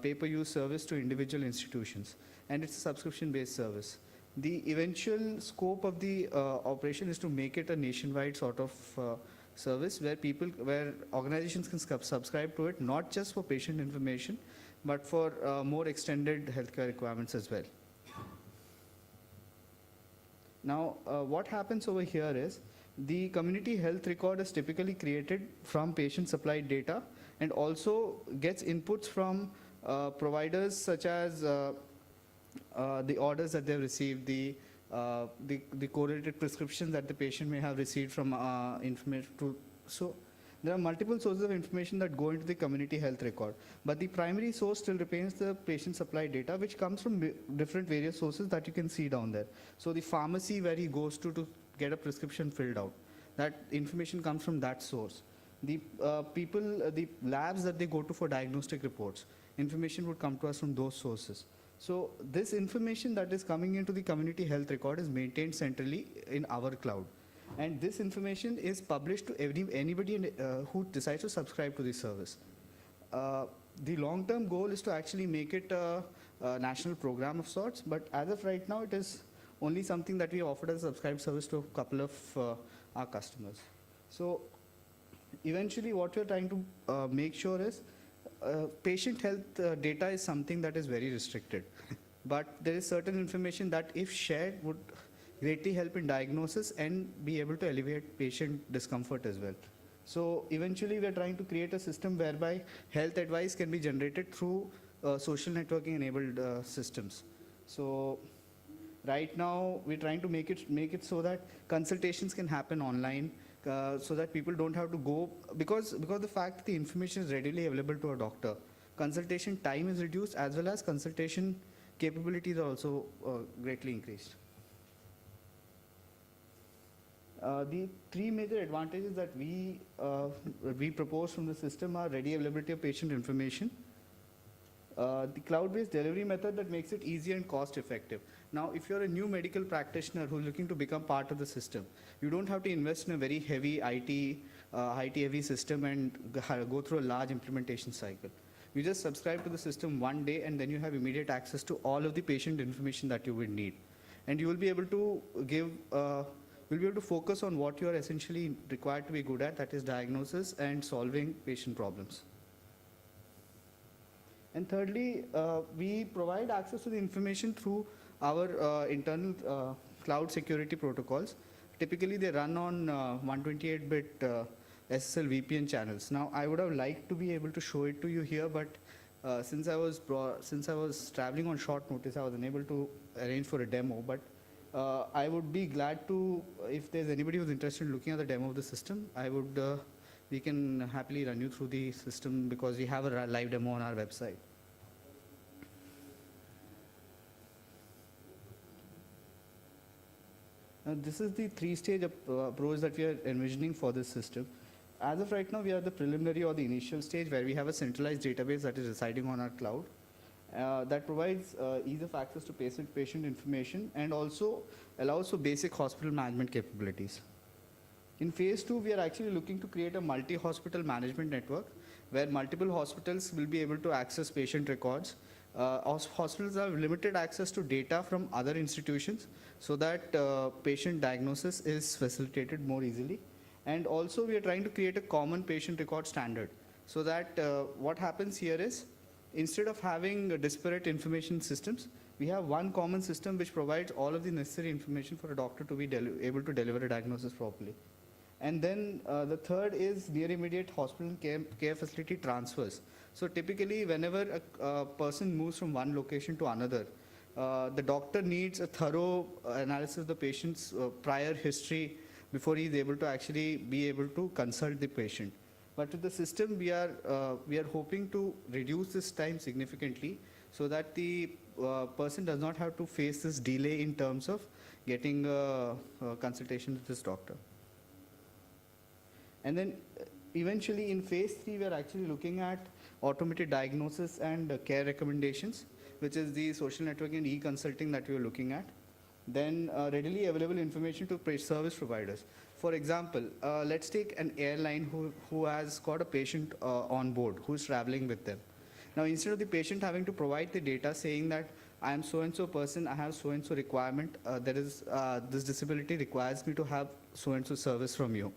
pay-per-use service to individual institutions, and it's a subscription-based service. The eventual scope of the operation is to make it a nationwide sort of service where organizations can subscribe to it, not just for patient information, but for more extended healthcare requirements as well. Now, what happens over here is the community health record is typically created from patient supplied data and also gets inputs from providers such as the orders that they've received, the correlated prescriptions that the patient may have received from information. So there are multiple sources of information that go into the community health record, but the primary source still remains the patient supply data, which comes from different various sources that you can see down there. So the pharmacy where he goes to get a prescription filled out, that information comes from that source. The the labs that they go to for diagnostic reports, information would come to us from those sources. So this information that is coming into the community health record is maintained centrally in our cloud. And this information is published to anybody who decides to subscribe to this service. The long-term goal is to actually make it a national program of sorts, but as of right now, it is only something that we offered as a subscribed service to a couple of our customers. So eventually what we're trying to make sure is patient health data is something that is very restricted, but there is certain information that if shared would greatly help in diagnosis and be able to alleviate patient discomfort as well. So eventually we're trying to create a system whereby health advice can be generated through social networking enabled systems. So right now we're trying to make it so that consultations can happen online, so that people don't have to go, because the fact that the information is readily available to a doctor, consultation time is reduced as well as consultation capabilities are also greatly increased. The three major advantages that we propose from the system are ready availability of patient information, the cloud-based delivery method that makes it easier and cost-effective. Now, if you're a new medical practitioner who's looking to become part of the system, you don't have to invest in a very heavy IT-heavy system and go through a large implementation cycle. You just subscribe to the system one day, and then you have immediate access to all of the patient information that you would need. And you will be able to we'll be able to focus on what you are essentially required to be good at, that is diagnosis and solving patient problems. And thirdly, we provide access to the information through our internal cloud security protocols. Typically, they run on 128-bit SSL VPN channels. Now, I would have liked to be able to show it to you here, but since I was traveling on short notice, I was unable to arrange for a demo. But I would be glad to, if there's anybody who's interested in looking at the demo of the system, we can happily run you through the system because we have a live demo on our website. Now, this is the three-stage approach that we are envisioning for this system. As of right now, we are the preliminary or the initial stage where we have a centralized database that is residing on our cloud. That provides ease of access to patient information and also allows for basic hospital management capabilities. In phase 2, we are actually looking to create a multi-hospital management network where multiple hospitals will be able to access patient records. Hospitals have limited access to data from other institutions so that patient diagnosis is facilitated more easily. And also, we are trying to create a common patient record standard so that what happens here is, instead of having disparate information systems, we have one common system which provides all of the necessary information for a doctor to be able to deliver a diagnosis properly. And then the third is near immediate hospital care facility transfers. So typically, whenever a person moves from one location to another, the doctor needs a thorough analysis of the patient's prior history before he is able to actually be able to consult the patient. But with the system, we are hoping to reduce this time significantly so that the person does not have to face this delay in terms of getting a consultation with this doctor. And then eventually in phase 3, we are actually looking at automated diagnosis and care recommendations, which is the social networking and e-consulting that we are looking at. Then readily available information to service providers. For example, let's take an airline who has got a patient on board who's traveling with them. Now, instead of the patient having to provide the data saying that I am so-and-so person, I have so-and-so requirement, this disability requires me to have so-and-so service from you.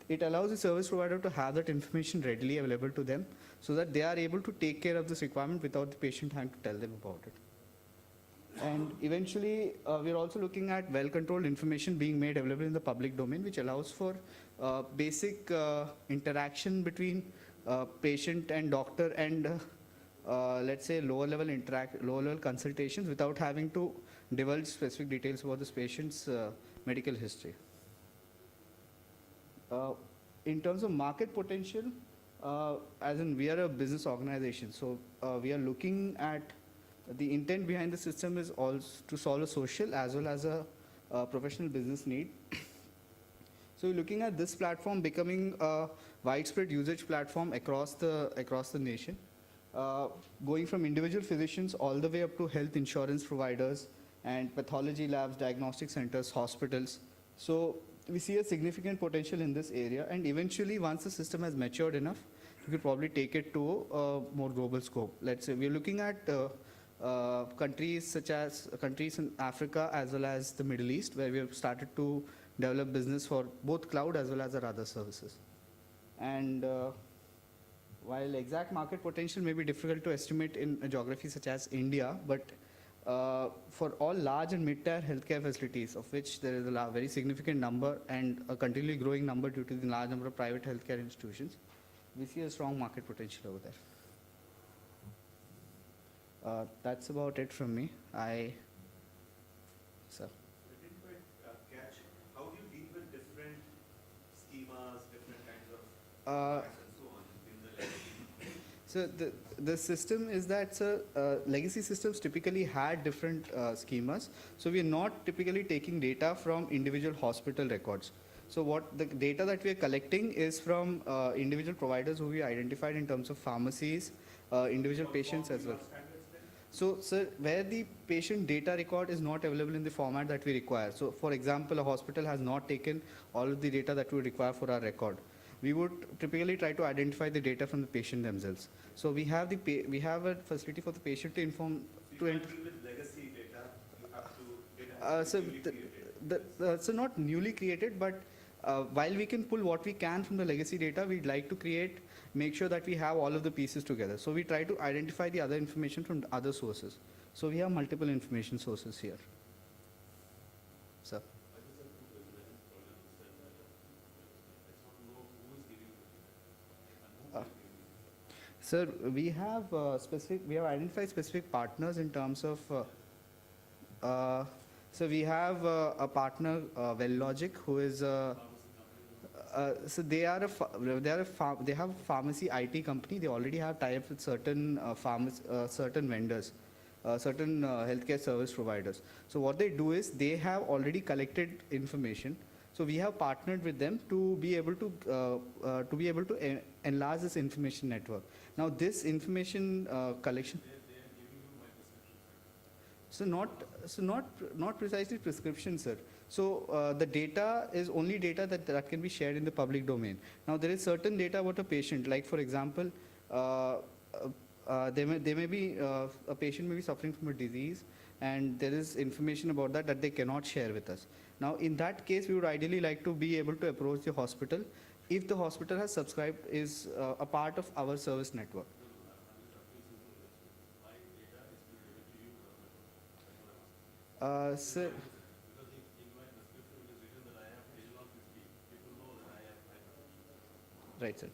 It allows the service provider to have that information readily available to them so that they are able to take care of this requirement without the patient having to tell them about it. And eventually, we're also looking at well-controlled information being made available in the public domain, which allows for basic interaction between patient and doctor and let's say lower-level consultations without having to divulge specific details about this patient's medical history. In terms of market potential, as in we are a business organization, so we are looking at the intent behind the system is also to solve a social as well as a professional business need. So we're looking at this platform becoming a widespread usage platform across the nation, going from individual physicians all the way up to health insurance providers and pathology labs, diagnostic centers, hospitals. So we see a significant potential in this area, and eventually once the system has matured enough, we could probably take it to a more global scope. Let's say we're looking at countries such as countries in Africa as well as the Middle East, where we have started to develop business for both cloud as well as our other services. And while exact market potential may be difficult to estimate in a geography such as India, but for all large and mid-tier healthcare facilities, of which there is a very significant number and a continually growing number due to the large number of private healthcare institutions, we see a strong market potential over there. That's about it from me. Sir. I didn't quite catch, how do you deal with different schemas, different kinds of and so on in the legacy? So the system is that legacy systems typically had different schemas. So we are not typically taking data from individual hospital records. So what the data that we are collecting is from individual providers who we identified in terms of pharmacies, individual patients as well. So, sir, where the patient data record is not available in the format that we require. So, for example, a hospital has not taken all of the data that we require for our record. We would typically try to identify the data from the patient themselves. So, we have a facility for the patient to inform. So you can't deal with legacy data. You have to So not newly created, but while we can pull what we can from the legacy data, we'd like to make sure that we have all of the pieces together. So we try to identify the other information from other sources. So we have multiple information sources here. Sir. Sir, we have identified specific partners in terms of. So we have a partner, WellLogic, who is. So they have a pharmacy IT company. They already have tie-ups with certain certain vendors, certain healthcare service providers. So what they do is they have already collected information. So we have partnered with them to be able to enlarge this information network. Now this information collection. So not precisely prescription, sir. So the data is only data that can be shared in the public domain. Now there is certain data about a patient, like for example, a patient may be suffering from a disease, and there is information about that they cannot share with us. Now in that case, we would ideally like to be able to approach the hospital if the hospital has subscribed, is a part of our service network. Sir. Right, sir.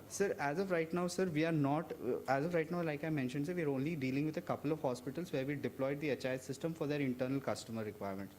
Sir, as of right now, sir, we are not, as of right now, like I mentioned, sir, we are only dealing with a couple of hospitals where we deployed the HIS system for their internal customer requirements.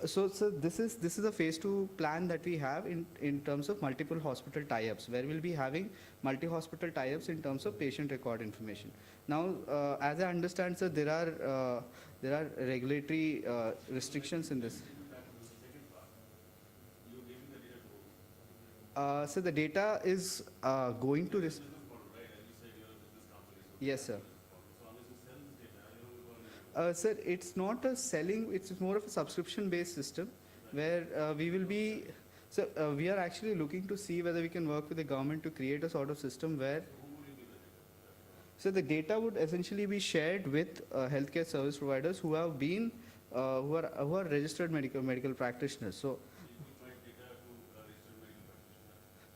So this is a phase 2 plan that we have in terms of multiple hospital tie-ups, where we'll be having multi-hospital tie-ups in terms of patient record information. Now, as I understand, sir, there are regulatory restrictions in this. So the data is going to this. Yes, sir. Sir, it's not a selling, it's more of a subscription-based system where we will be, So we are actually looking to see whether we can work with the government to create a sort of system where. So the data would essentially be shared with healthcare service providers who have been who are registered medical practitioners. So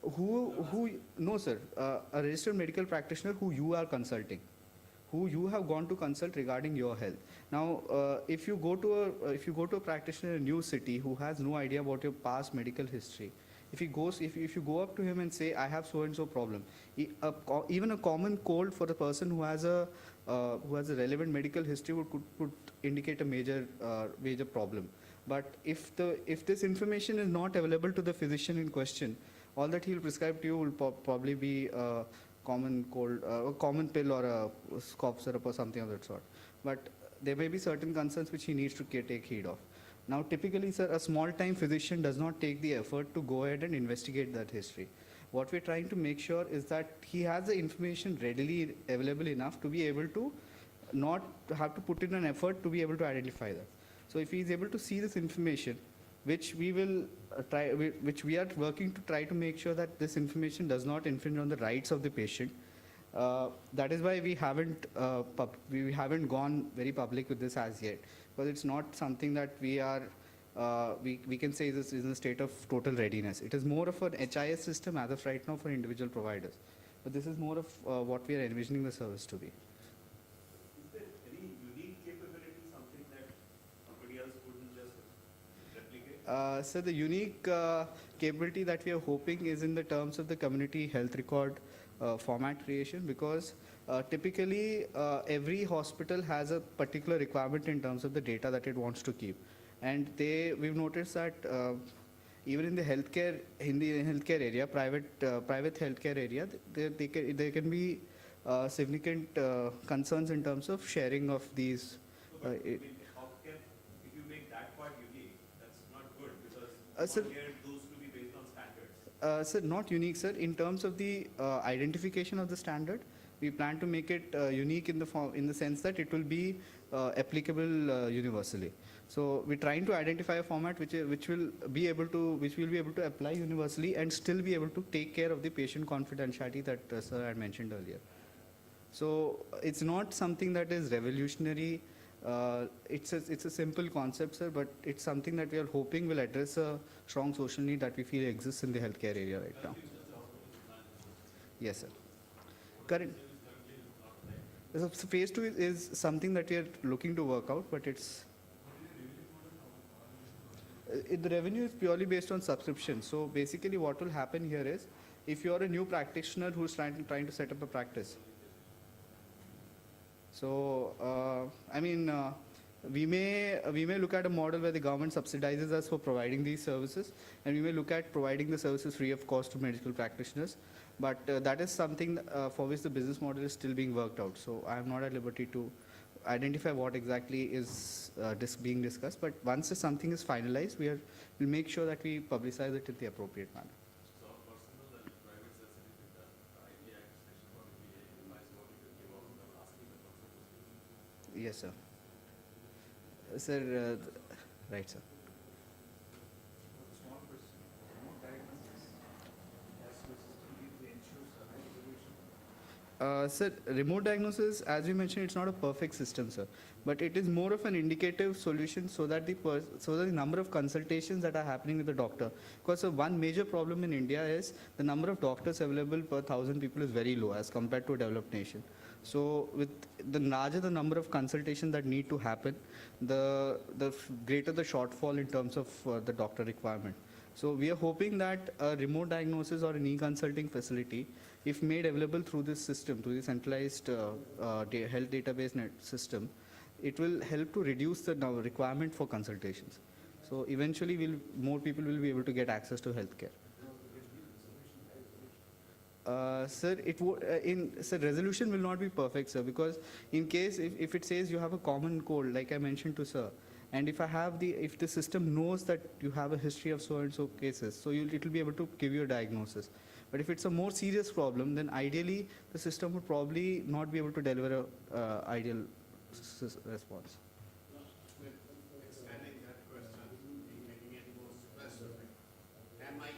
who no sir, a registered medical practitioner who you are consulting, who you have gone to consult regarding your health. Now, if you go to a practitioner in a new city who has no idea about your past medical history, if you go up to him and say, I have so and so problem, even a common cold for the person who has a relevant medical history would indicate a major problem. But if this information is not available to the physician in question, all that he will prescribe to you will probably be common cold, a common pill or a cough syrup or something of that sort. But there may be certain concerns which he needs to take heed of. Now, typically, sir, a small-time physician does not take the effort to go ahead and investigate that history. What we're trying to make sure is that he has the information readily available enough to be able to not have to put in an effort to be able to identify that. So if he is able to see this information, which we will which we are working to try to make sure that this information does not infringe on the rights of the patient. That is why we haven't gone very public with this as yet, because it's not something that we are we can say this is in a state of total readiness. It is more of an HIS system as of right now for individual providers, but this is more of what we are envisioning the service to be. Is there any unique capability, something that somebody else couldn't just replicate? So the unique capability that we are hoping is in the terms of the community health record format creation, because typically every hospital has a particular requirement in terms of the data that it wants to keep, and we've noticed that even in the healthcare area, private healthcare area, there can be significant concerns in terms of sharing of these. No, but I mean, how can, if you make that part unique, that's not good, because Sir, you want those to be based on standards. Sir, not unique, sir. In terms of the identification of the standard, we plan to make it unique in the sense that it will be applicable universally. So we're trying to identify a format which will be able to apply universally and still be able to take care of the patient confidentiality that sir had mentioned earlier. So it's not something that is revolutionary. It's a simple concept, sir, but it's something that we are hoping will address a strong social need that we feel exists in the healthcare area right now. Yes, sir. Current. So phase 2 is something that we are looking to work out, but it's the revenue is purely based on subscription. So basically, what will happen here is, if you are a new practitioner who's trying to set up a practice. So I mean, we may look at a model where the government subsidizes us for providing these services, and we may look at providing the services free of cost to medical practitioners. But that is something for which the business model is still being worked out. So I am not at liberty to identify what exactly is being discussed. But once something is finalized, we'll make sure that we publicize it in the appropriate manner. So personal and private sensitive data, IT Act section 48 implies what you can give out without asking the person. Yes, sir. Sir, right, sir. Small question. Remote diagnosis, as the system ensures a high resolution. Sir, remote diagnosis, as we mentioned, it's not a perfect system, sir, but it is more of an indicative solution so that the number of consultations that are happening with the doctor. Because one major problem in India is the number of doctors available per 1,000 people is very low as compared to a developed nation. So with the larger the number of consultations that need to happen, the greater the shortfall in terms of the doctor requirement. So we are hoping that a remote diagnosis or an e-consulting facility, if made available through this system, through the centralized health database system, it will help to reduce the requirement for consultations. So eventually, more people will be able to get access to healthcare. Sir, sir, resolution will not be perfect, sir, because in case if it says you have a common cold, like I mentioned to sir, and if the system knows that you have a history of so and so cases, so it will be able to give you a diagnosis. But if it's a more serious problem, then ideally the system would probably not be able to deliver a ideal response. Expanding that question, making it more specific, can my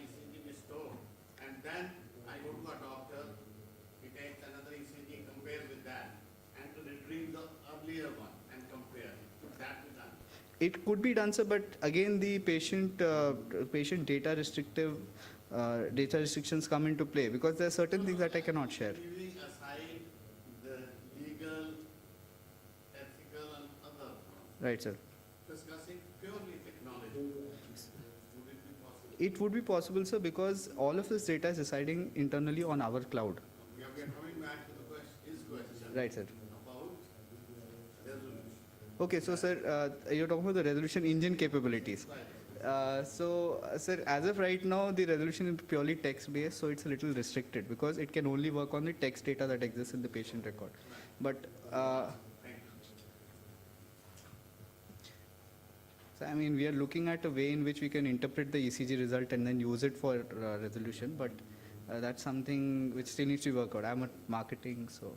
It could be done, sir, but again, the patient data restrictions come into play because there are certain things that I cannot share. Leaving aside the legal, ethical and other, Right, sir. discussing purely technology, would it be possible? It would be possible, sir, because all of this data is residing internally on our cloud. We are coming back to the question Right, sir. about resolution. Okay, so sir, you're talking about the resolution engine capabilities. Sir, as of right now, the resolution is purely text-based, so it's a little restricted because it can only work on the text data that exists in the patient record. But so, I mean, we are looking at a way in which we can interpret the ECG result and then use it for resolution, but that's something which still needs to be worked out. I'm at marketing, so